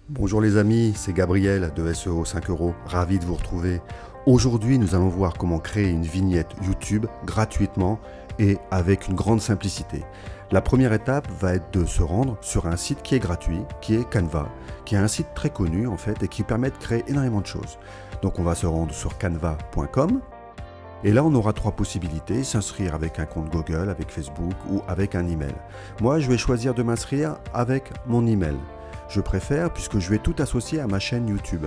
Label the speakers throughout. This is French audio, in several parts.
Speaker 1: Bonjour les amis, c'est Gabriel de SEO 5 euros, ravi de vous retrouver. Aujourd'hui, nous allons voir comment créer une vignette YouTube gratuitement et avec une grande simplicité. La première étape va être de se rendre sur un site qui est gratuit, qui est Canva, qui est un site très connu en fait et qui permet de créer énormément de choses. Donc on va se rendre sur canva.com et là on aura trois possibilités, s'inscrire avec un compte Google, avec Facebook ou avec un email. Moi je vais choisir de m'inscrire avec mon email. Je préfère puisque je vais tout associer à ma chaîne YouTube.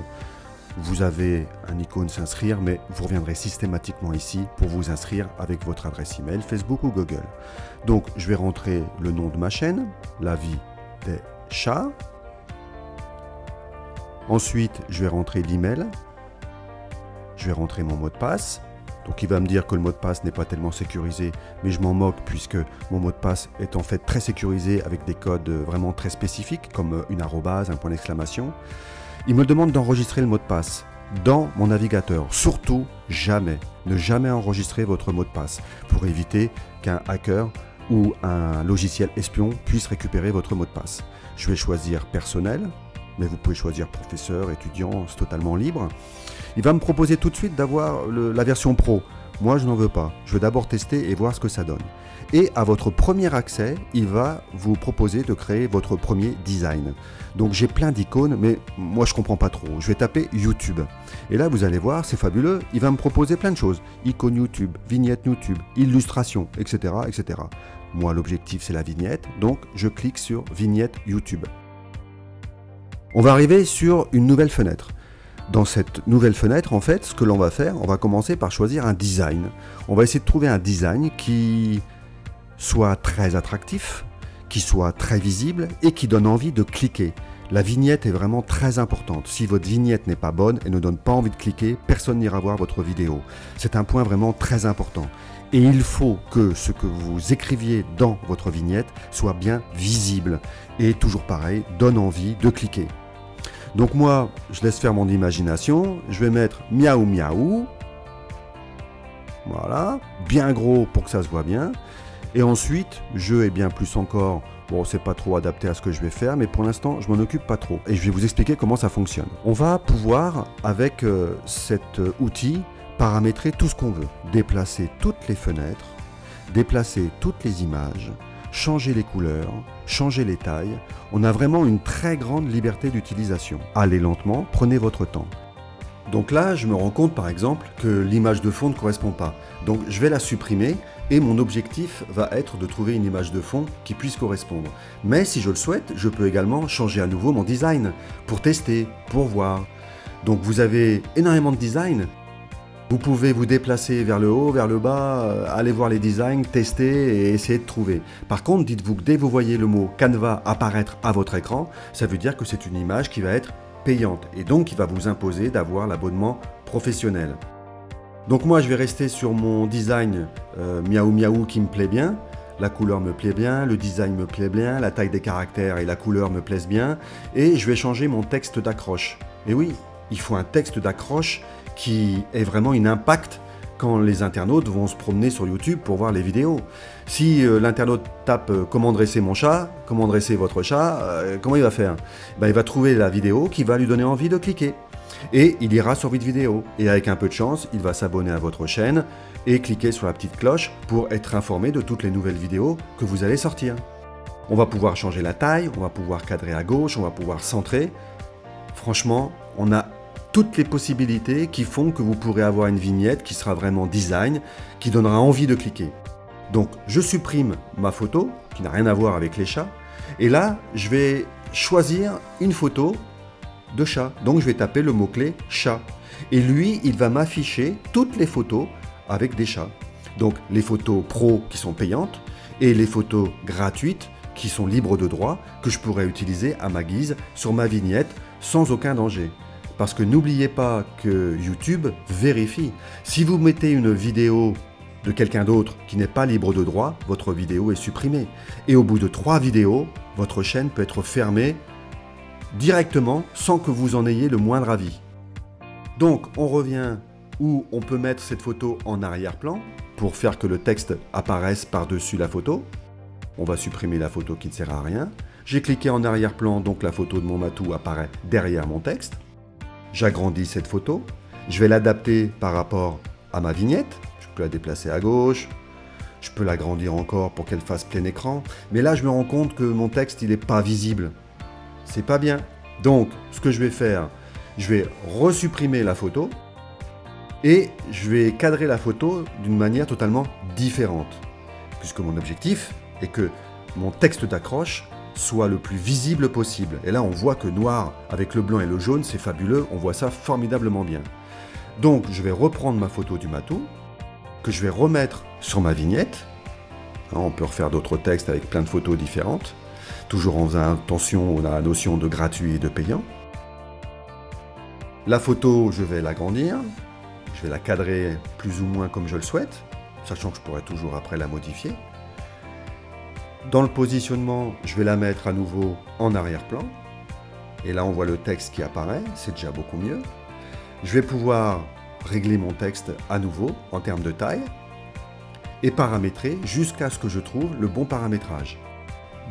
Speaker 1: Vous avez un icône s'inscrire, mais vous reviendrez systématiquement ici pour vous inscrire avec votre adresse email, Facebook ou Google. Donc je vais rentrer le nom de ma chaîne, La vie des chats. Ensuite, je vais rentrer l'email. Je vais rentrer mon mot de passe. Donc il va me dire que le mot de passe n'est pas tellement sécurisé, mais je m'en moque puisque mon mot de passe est en fait très sécurisé avec des codes vraiment très spécifiques comme une arrobase, un point d'exclamation. Il me demande d'enregistrer le mot de passe dans mon navigateur. Surtout, ne jamais enregistrer votre mot de passe pour éviter qu'un hacker ou un logiciel espion puisse récupérer votre mot de passe. Je vais choisir personnel, mais vous pouvez choisir professeur, étudiant, c'est totalement libre. Il va me proposer tout de suite d'avoir la version pro. Moi, je n'en veux pas. Je veux d'abord tester et voir ce que ça donne. Et à votre premier accès, il va vous proposer de créer votre premier design. Donc j'ai plein d'icônes, mais moi je comprends pas trop. Je vais taper YouTube. Et là, vous allez voir, c'est fabuleux. Il va me proposer plein de choses. Icône YouTube, vignette YouTube, illustration, etc., etc. Moi, l'objectif, c'est la vignette. Donc, je clique sur vignette YouTube. On va arriver sur une nouvelle fenêtre. Dans cette nouvelle fenêtre, en fait, ce que l'on va faire, on va commencer par choisir un design. On va essayer de trouver un design qui soit très attractif, qui soit très visible et qui donne envie de cliquer. La vignette est vraiment très importante. Si votre vignette n'est pas bonne et ne donne pas envie de cliquer, personne n'ira voir votre vidéo. C'est un point vraiment très important. Et il faut que ce que vous écriviez dans votre vignette soit bien visible et toujours pareil, donne envie de cliquer. Donc moi, je laisse faire mon imagination, je vais mettre miaou miaou, voilà, bien gros pour que ça se voit bien, et ensuite, je et bien plus encore, bon c'est pas trop adapté à ce que je vais faire, mais pour l'instant je m'en occupe pas trop, et je vais vous expliquer comment ça fonctionne. On va pouvoir, avec cet outil, paramétrer tout ce qu'on veut, déplacer toutes les fenêtres, déplacer toutes les images, changer les couleurs, changer les tailles. On a vraiment une très grande liberté d'utilisation. Allez lentement, prenez votre temps. Donc là, je me rends compte par exemple que l'image de fond ne correspond pas. Donc je vais la supprimer et mon objectif va être de trouver une image de fond qui puisse correspondre. Mais si je le souhaite, je peux également changer à nouveau mon design pour tester, pour voir. Donc vous avez énormément de designs. Vous pouvez vous déplacer vers le haut, vers le bas, aller voir les designs, tester et essayer de trouver. Par contre, dites-vous que dès que vous voyez le mot Canva apparaître à votre écran, ça veut dire que c'est une image qui va être payante et donc qui va vous imposer d'avoir l'abonnement professionnel. Donc moi, je vais rester sur mon design miaou miaou qui me plaît bien. La couleur me plaît bien, le design me plaît bien, la taille des caractères et la couleur me plaisent bien. Et je vais changer mon texte d'accroche. Et oui, il faut un texte d'accroche qui ait vraiment un impact quand les internautes vont se promener sur YouTube pour voir les vidéos. Si l'internaute tape « Comment dresser mon chat »,« Comment dresser votre chat », comment il va faire? Il va trouver la vidéo qui va lui donner envie de cliquer. Et il ira sur votre vidéo. Et avec un peu de chance, il va s'abonner à votre chaîne et cliquer sur la petite cloche pour être informé de toutes les nouvelles vidéos que vous allez sortir. On va pouvoir changer la taille, on va pouvoir cadrer à gauche, on va pouvoir centrer. Franchement, on a toutes les possibilités qui font que vous pourrez avoir une vignette qui sera vraiment design, qui donnera envie de cliquer. Donc je supprime ma photo, qui n'a rien à voir avec les chats, et là je vais choisir une photo de chat. Donc je vais taper le mot-clé chat. Et lui, il va m'afficher toutes les photos avec des chats. Donc les photos pro qui sont payantes, et les photos gratuites qui sont libres de droit, que je pourrais utiliser à ma guise sur ma vignette sans aucun danger. Parce que n'oubliez pas que YouTube vérifie. Si vous mettez une vidéo de quelqu'un d'autre qui n'est pas libre de droit, votre vidéo est supprimée. Et au bout de 3 vidéos, votre chaîne peut être fermée directement sans que vous en ayez le moindre avis. Donc on revient où on peut mettre cette photo en arrière-plan pour faire que le texte apparaisse par-dessus la photo. On va supprimer la photo qui ne sert à rien. J'ai cliqué en arrière-plan, donc la photo de mon matou apparaît derrière mon texte. J'agrandis cette photo. Je vais l'adapter par rapport à ma vignette. Je peux la déplacer à gauche. Je peux l'agrandir encore pour qu'elle fasse plein écran. Mais là, je me rends compte que mon texte, il n'est pas visible. C'est pas bien. Donc, ce que je vais faire, je vais resupprimer la photo et je vais cadrer la photo d'une manière totalement différente. Puisque mon objectif est que mon texte d'accroche soit le plus visible possible. Et là, on voit que noir avec le blanc et le jaune, c'est fabuleux. On voit ça formidablement bien. Donc, je vais reprendre ma photo du matou, que je vais remettre sur ma vignette. On peut refaire d'autres textes avec plein de photos différentes, toujours en faisant attention à la notion de gratuit et de payant. La photo, je vais l'agrandir, je vais la cadrer plus ou moins comme je le souhaite, sachant que je pourrais toujours après la modifier. Dans le positionnement, je vais la mettre à nouveau en arrière-plan. Et là, on voit le texte qui apparaît, c'est déjà beaucoup mieux. Je vais pouvoir régler mon texte à nouveau en termes de taille et paramétrer jusqu'à ce que je trouve le bon paramétrage.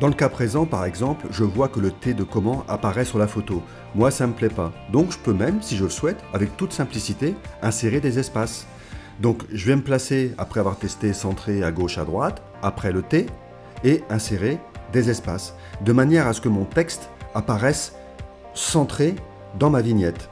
Speaker 1: Dans le cas présent, par exemple, je vois que le T de comment apparaît sur la photo. Moi, ça ne me plaît pas. Donc, je peux même, si je le souhaite, avec toute simplicité, insérer des espaces. Donc, je vais me placer, après avoir testé centré à gauche, à droite, après le T, et insérer des espaces, de manière à ce que mon texte apparaisse centré dans ma vignette.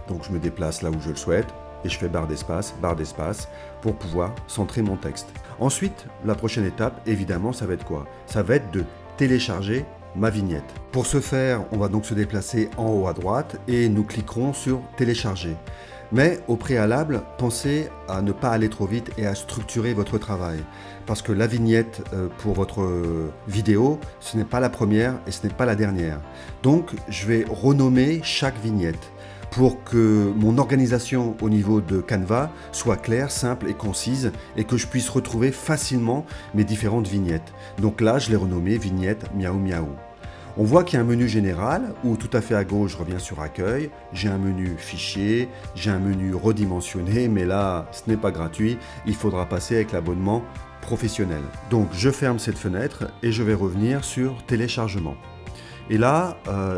Speaker 1: Donc je me déplace là où je le souhaite et je fais barre d'espace pour pouvoir centrer mon texte. Ensuite, la prochaine étape, évidemment, ça va être quoi? Ça va être de télécharger ma vignette. Pour ce faire, on va donc se déplacer en haut à droite et nous cliquerons sur télécharger. Mais au préalable, pensez à ne pas aller trop vite et à structurer votre travail. Parce que la vignette pour votre vidéo, ce n'est pas la première et ce n'est pas la dernière. Donc, je vais renommer chaque vignette pour que mon organisation au niveau de Canva soit claire, simple et concise et que je puisse retrouver facilement mes différentes vignettes. Donc là, je l'ai renommé vignette miaou miaou. On voit qu'il y a un menu général où tout à fait à gauche, je reviens sur accueil, j'ai un menu fichier, j'ai un menu redimensionné, mais là, ce n'est pas gratuit, il faudra passer avec l'abonnement professionnel. Donc je ferme cette fenêtre et je vais revenir sur téléchargement. Et là,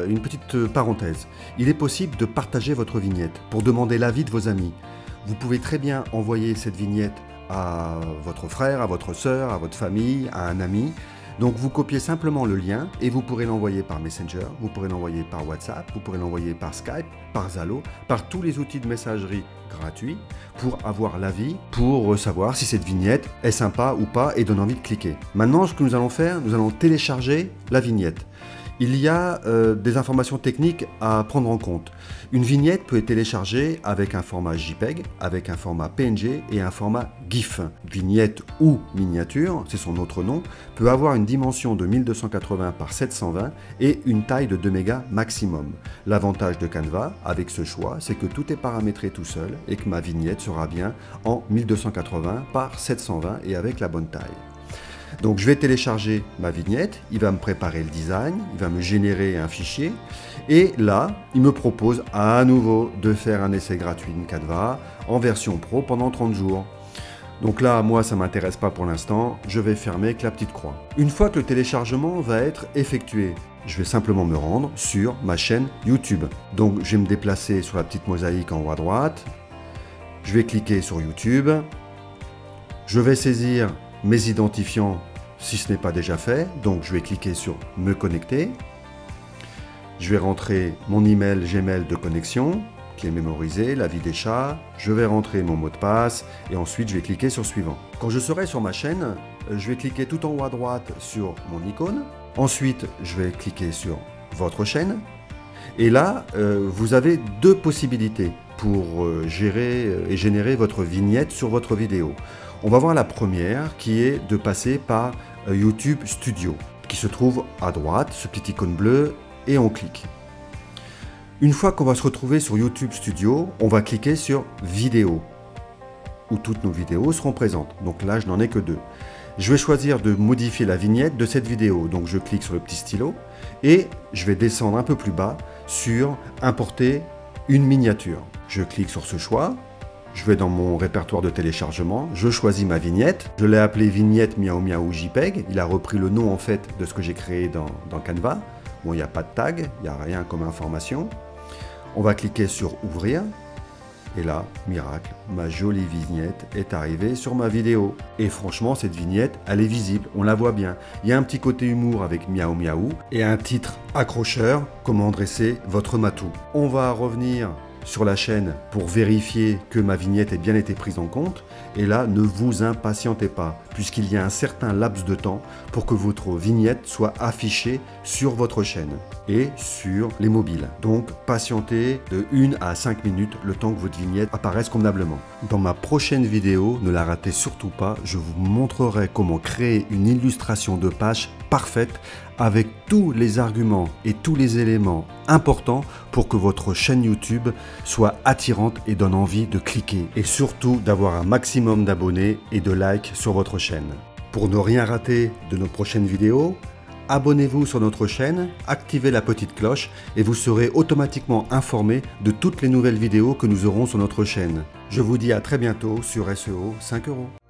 Speaker 1: une petite parenthèse, il est possible de partager votre vignette pour demander l'avis de vos amis. Vous pouvez très bien envoyer cette vignette à votre frère, à votre sœur, à votre famille, à un ami. Donc vous copiez simplement le lien et vous pourrez l'envoyer par Messenger, vous pourrez l'envoyer par WhatsApp, vous pourrez l'envoyer par Skype, par Zalo, par tous les outils de messagerie gratuits pour avoir l'avis, pour savoir si cette vignette est sympa ou pas et donne envie de cliquer. Maintenant, ce que nous allons faire, nous allons télécharger la vignette. Il y a des informations techniques à prendre en compte. Une vignette peut être téléchargée avec un format JPEG, avec un format PNG et un format GIF. Vignette ou miniature, c'est son autre nom, peut avoir une dimension de 1280 par 720 et une taille de 2 mégas maximum. L'avantage de Canva avec ce choix, c'est que tout est paramétré tout seul et que ma vignette sera bien en 1280 par 720 et avec la bonne taille. Donc je vais télécharger ma vignette, il va me préparer le design, il va me générer un fichier et là, il me propose à nouveau de faire un essai gratuit de Canva en version pro pendant 30 jours. Donc là, moi, ça ne m'intéresse pas pour l'instant, je vais fermer avec la petite croix. Une fois que le téléchargement va être effectué, je vais simplement me rendre sur ma chaîne YouTube. Donc je vais me déplacer sur la petite mosaïque en haut à droite, je vais cliquer sur YouTube, je vais saisir mes identifiants si ce n'est pas déjà fait, donc je vais cliquer sur me connecter, je vais rentrer mon email Gmail de connexion qui est mémorisé, l'avis des chats, je vais rentrer mon mot de passe et ensuite je vais cliquer sur suivant. Quand je serai sur ma chaîne, je vais cliquer tout en haut à droite sur mon icône, ensuite je vais cliquer sur votre chaîne et là vous avez deux possibilités pour gérer et générer votre vignette sur votre vidéo. On va voir la première qui est de passer par YouTube Studio qui se trouve à droite, ce petit icône bleu et on clique. Une fois qu'on va se retrouver sur YouTube Studio, on va cliquer sur vidéo où toutes nos vidéos seront présentes. Donc là, je n'en ai que deux. Je vais choisir de modifier la vignette de cette vidéo. Donc je clique sur le petit stylo et je vais descendre un peu plus bas sur importer une miniature. Je clique sur ce choix. Je vais dans mon répertoire de téléchargement, je choisis ma vignette, je l'ai appelée vignette miaou miaou JPEG, il a repris le nom en fait de ce que j'ai créé dans Canva. Bon, il n'y a pas de tag, il n'y a rien comme information. On va cliquer sur ouvrir. Et là, miracle, ma jolie vignette est arrivée sur ma vidéo. Et franchement, cette vignette, elle est visible, on la voit bien. Il y a un petit côté humour avec miaou miaou et un titre accrocheur, comment dresser votre matou. On va revenir sur la chaîne pour vérifier que ma vignette ait bien été prise en compte. Et là, ne vous impatientez pas, puisqu'il y a un certain laps de temps pour que votre vignette soit affichée sur votre chaîne et sur les mobiles. Donc, patientez de 1 à 5 minutes le temps que votre vignette apparaisse convenablement. Dans ma prochaine vidéo, ne la ratez surtout pas, je vous montrerai comment créer une illustration de page parfaite avec tous les arguments et tous les éléments importants pour que votre chaîne YouTube soit attirante et donne envie de cliquer et surtout d'avoir un maximum d'abonnés et de likes sur votre chaîne. Pour ne rien rater de nos prochaines vidéos, abonnez-vous sur notre chaîne, activez la petite cloche et vous serez automatiquement informé de toutes les nouvelles vidéos que nous aurons sur notre chaîne. Je vous dis à très bientôt sur SEO 5 €.